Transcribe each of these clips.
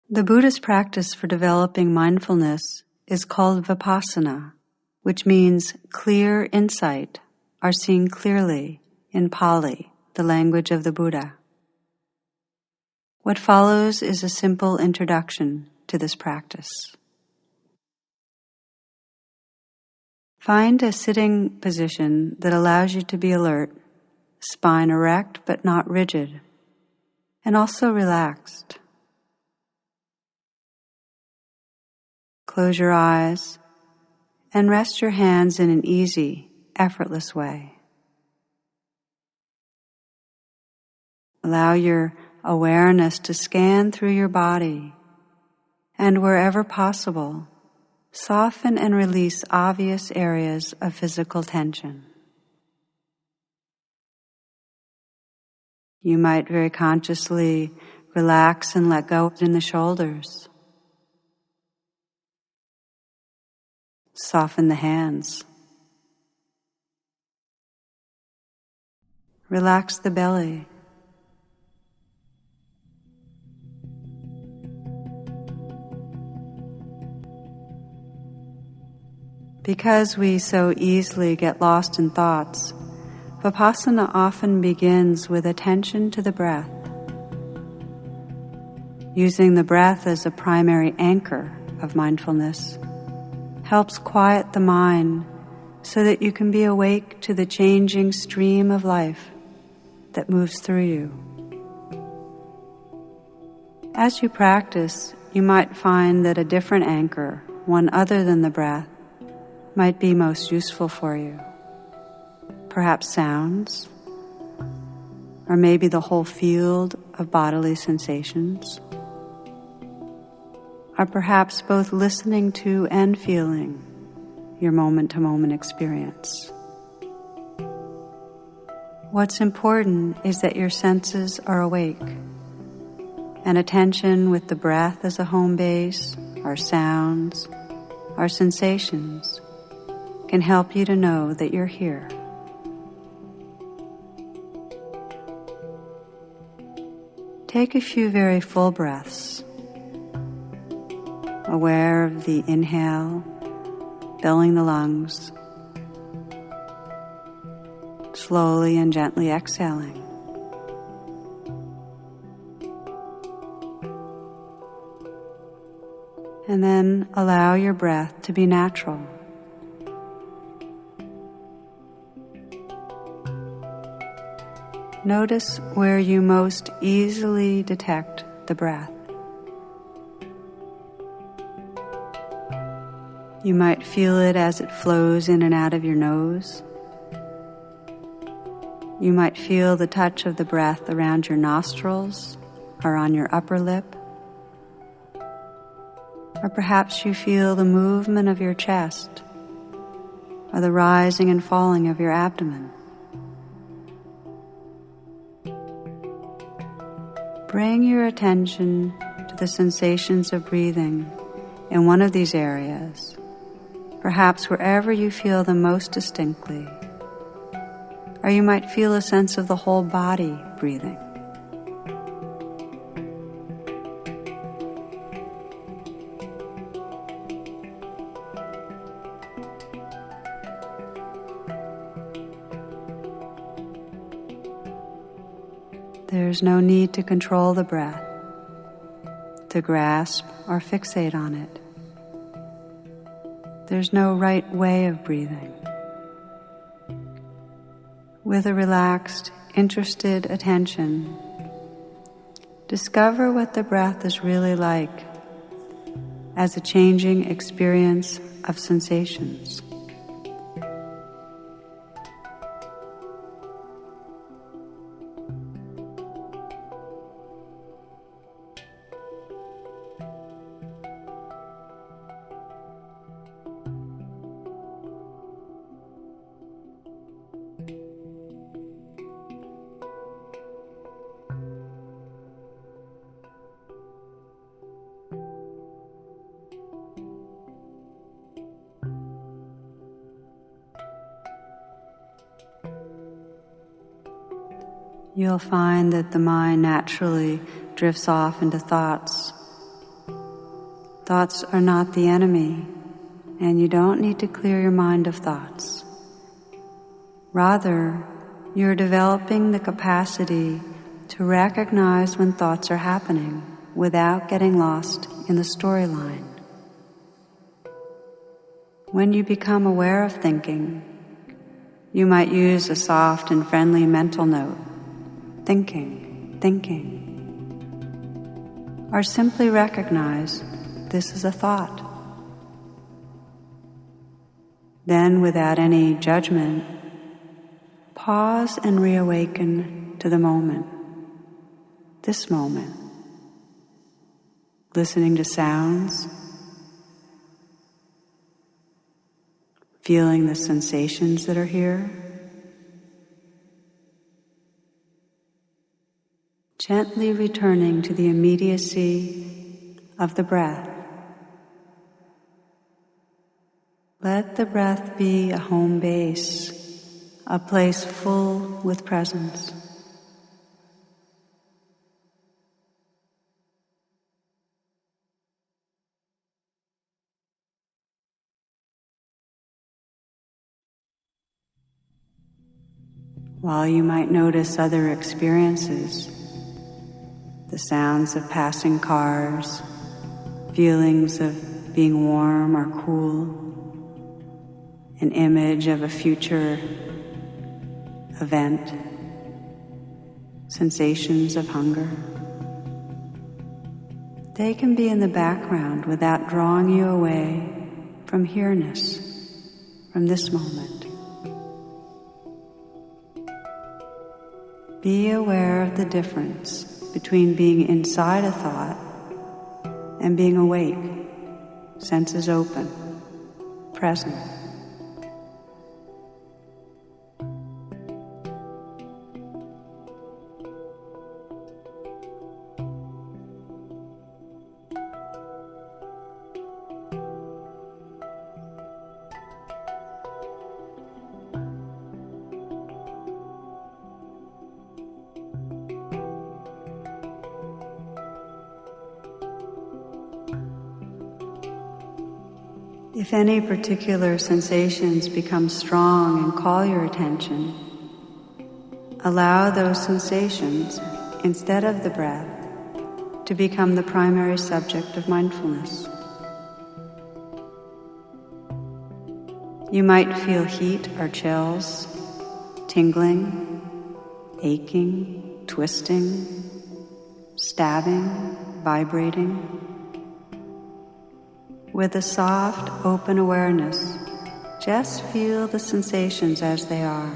The Buddhist practice for developing mindfulness is called Vipassana, which means clear insight, or seeing clearly in Pali, the language of the Buddha. What follows is a simple introduction to this practice. Find a sitting position that allows you to be alert, spine erect but not rigid, and also relaxed. Close your eyes and rest your hands in an easy, effortless way. Allow your awareness to scan through your body and, wherever possible, soften and release obvious areas of physical tension. You might very consciously relax and let go in the shoulders. Soften the hands. Relax the belly. Because we so easily get lost in thoughts, Vipassana often begins with attention to the breath. Using the breath as a primary anchor of mindfulness helps quiet the mind so that you can be awake to the changing stream of life that moves through you. As you practice, you might find that a different anchor, one other than the breath, might be most useful for you. Perhaps sounds, or maybe the whole field of bodily sensations, or perhaps both listening to and feeling your moment-to-moment experience. What's important is that your senses are awake, and attention with the breath as a home base, our sounds, our sensations, can help you to know that you're here. Take a few very full breaths, aware of the inhale, filling the lungs, slowly and gently exhaling. And then allow your breath to be natural. Notice where you most easily detect the breath. You might feel it as it flows in and out of your nose. You might feel the touch of the breath around your nostrils or on your upper lip. Or perhaps you feel the movement of your chest or the rising and falling of your abdomen. Bring your attention to the sensations of breathing in one of these areas, perhaps wherever you feel them most distinctly, or you might feel a sense of the whole body breathing. There's no need to control the breath, to grasp or fixate on it. There's no right way of breathing. With a relaxed, interested attention, discover what the breath is really like as a changing experience of sensations. You'll find that the mind naturally drifts off into thoughts Thoughts are not the enemy, and you don't need to clear your mind of thoughts. Rather, you're developing the capacity to recognize when thoughts are happening without getting lost in the storyline. When you become aware of thinking, you might use a soft and friendly mental note, thinking, thinking, or simply recognize this is a thought. Then, without any judgment, pause and reawaken to the moment, this moment, listening to sounds, feeling the sensations that are here, gently returning to the immediacy of the breath. Let the breath be a home base, a place full with presence. While you might notice other experiences, the sounds of passing cars, feelings of being warm or cool, an image of a future event, sensations of hunger. They can be in the background without drawing you away from here-ness, from this moment. Be aware of the difference between being inside a thought and being awake, senses open, present. If any particular sensations become strong and call your attention, allow those sensations, instead of the breath, to become the primary subject of mindfulness. You might feel heat or chills, tingling, aching, twisting, stabbing, vibrating. With a soft, open awareness, just feel the sensations as they are.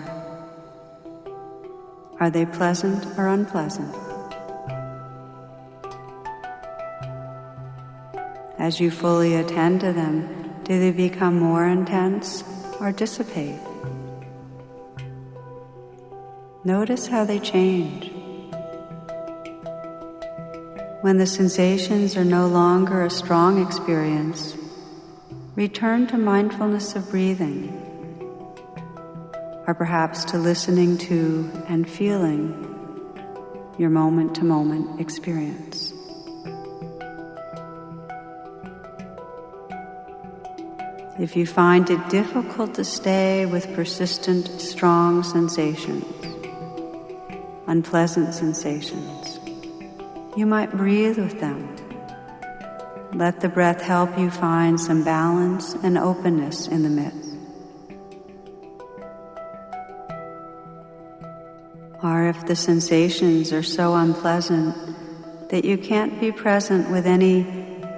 Are they pleasant or unpleasant? As you fully attend to them, do they become more intense or dissipate? Notice how they change. When the sensations are no longer a strong experience, return to mindfulness of breathing, or perhaps to listening to and feeling your moment-to-moment experience. If you find it difficult to stay with persistent, strong sensations, unpleasant sensations, you might breathe with them. Let the breath help you find some balance and openness in the midst. Or if the sensations are so unpleasant that you can't be present with any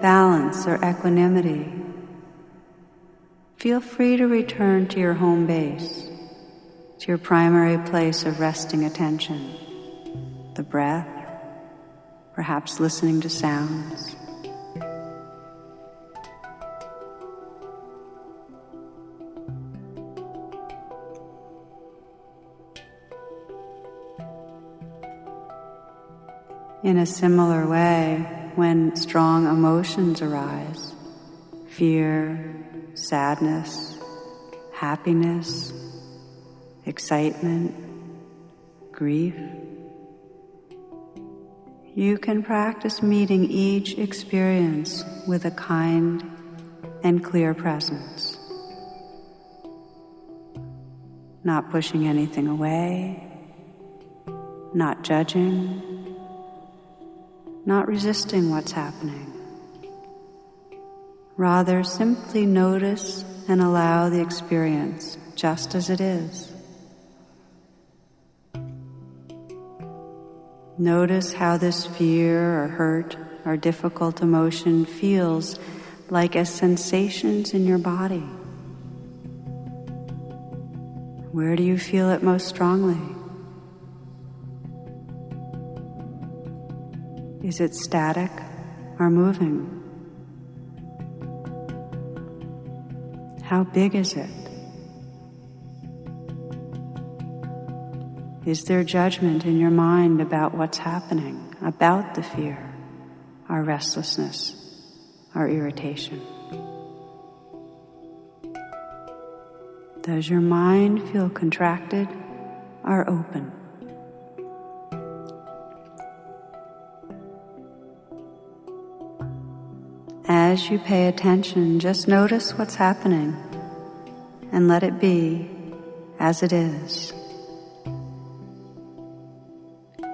balance or equanimity, feel free to return to your home base, to your primary place of resting attention, the breath, perhaps listening to sounds. In a similar way, when strong emotions arise, fear, sadness, happiness, excitement, grief, you can practice meeting each experience with a kind and clear presence, not pushing anything away, not judging, not resisting what's happening. Rather, simply notice and allow the experience just as it is. Notice how this fear or hurt or difficult emotion feels like as sensations in your body. Where do you feel it most strongly? Is it static or moving? How big is it? Is there judgment in your mind about what's happening, about the fear, our restlessness, our irritation? Does your mind feel contracted or open? As you pay attention, just notice what's happening and let it be as it is.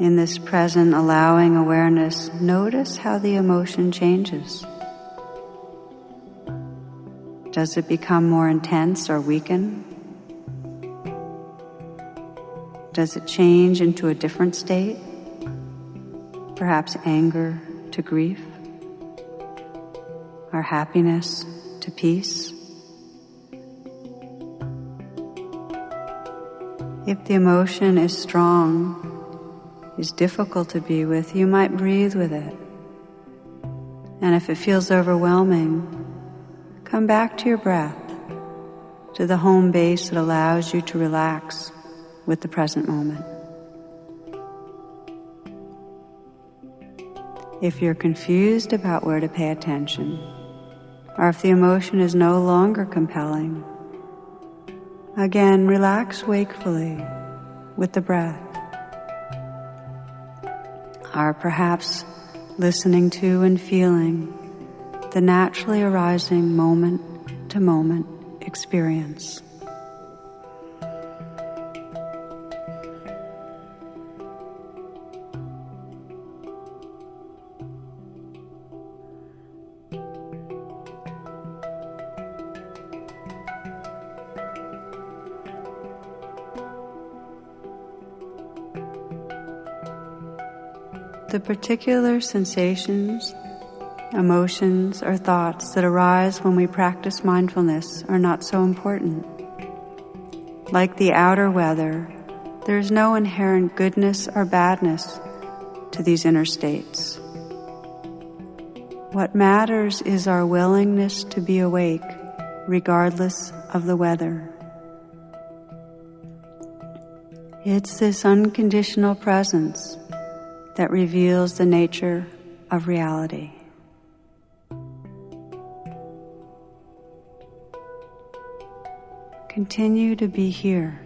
In this present allowing awareness, notice how the emotion changes. Does it become more intense or weaken? Does it change into a different state? Perhaps anger to grief? Or happiness to peace? If the emotion is strong, is difficult to be with, you might breathe with it. And if it feels overwhelming, come back to your breath, to the home base that allows you to relax with the present moment. If you're confused about where to pay attention, or if the emotion is no longer compelling, again, relax wakefully with the breath. Or perhaps listening to and feeling the naturally arising moment-to-moment experience. The particular sensations, emotions, or thoughts that arise when we practice mindfulness are not so important. Like the outer weather, there is no inherent goodness or badness to these inner states. What matters is our willingness to be awake, regardless of the weather. It's this unconditional presence that reveals the nature of reality. Continue to be here,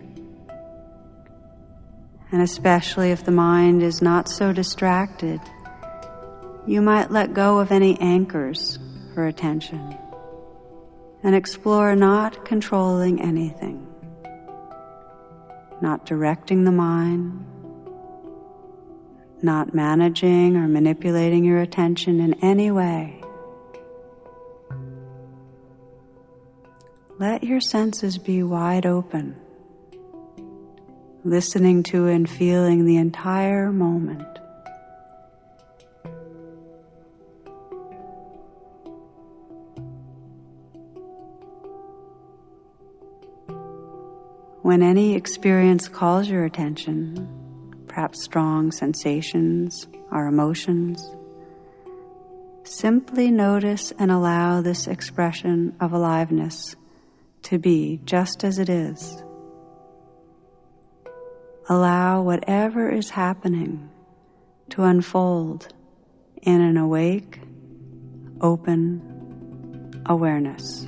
and especially if the mind is not so distracted, you might let go of any anchors for attention and explore not controlling anything, not directing the mind, not managing or manipulating your attention in any way. Let your senses be wide open, listening to and feeling the entire moment. When any experience calls your attention, perhaps strong sensations or emotions, simply notice and allow this expression of aliveness to be just as it is. Allow whatever is happening to unfold in an awake, open awareness.